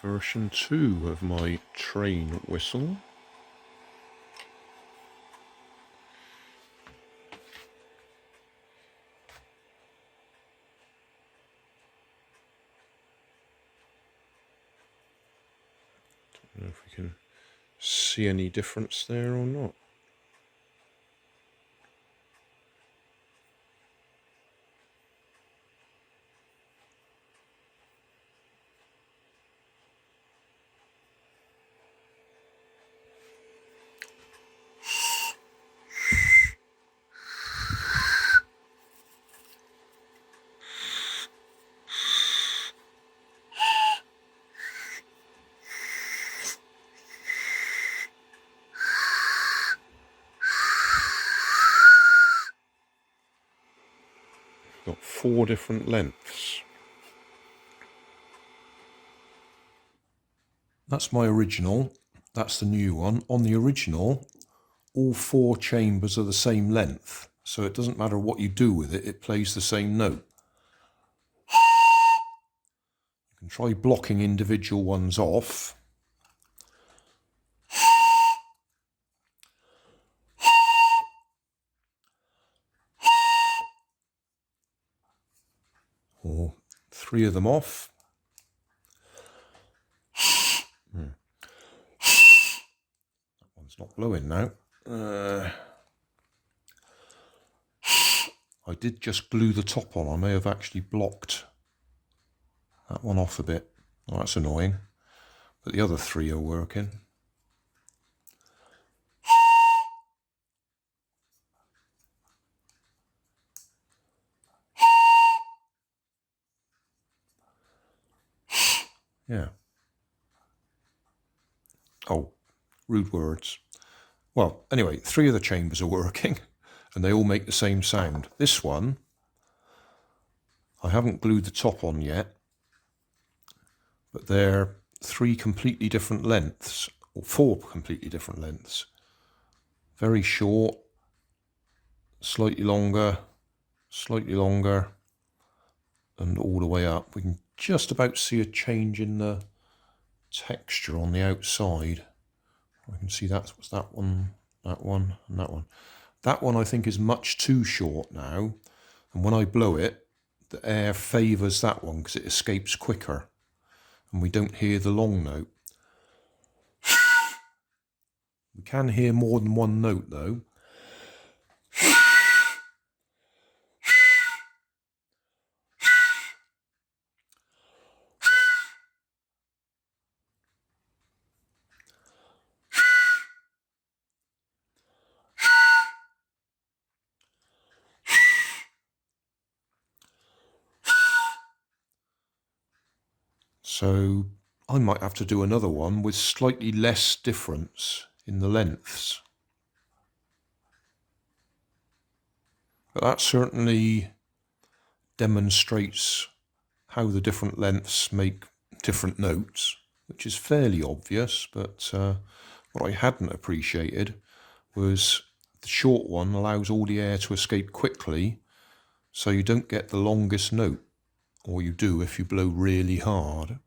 version 2 of my train whistle. Don't know if we can see any difference there or not. Got 4 different lengths. That's my original. That's the new one. On the original, all 4 chambers are the same length, so it doesn't matter what you do with it, it plays the same note. You can try blocking individual ones off. Or 3 of them off. That one's not blowing now. I did just glue the top on. I may have actually blocked that one off a bit. Oh, that's annoying. But the other 3 are working. Yeah. Oh, rude words. Well, anyway, 3 of the chambers are working and they all make the same sound. This one, I haven't glued the top on yet, but they're 3 completely different lengths, or 4 completely different lengths. Very short, slightly longer, and all the way up. We can just about see a change in the texture on the outside. I can see that's that one, and that one. That one I think is much too short now, and when I blow it, the air favours that one because it escapes quicker, and we don't hear the long note. We can hear more than one note though. So I might have to do another one with slightly less difference in the lengths. But that certainly demonstrates how the different lengths make different notes, which is fairly obvious, but what I hadn't appreciated was the short one allows all the air to escape quickly, so you don't get the longest note, or you do if you blow really hard.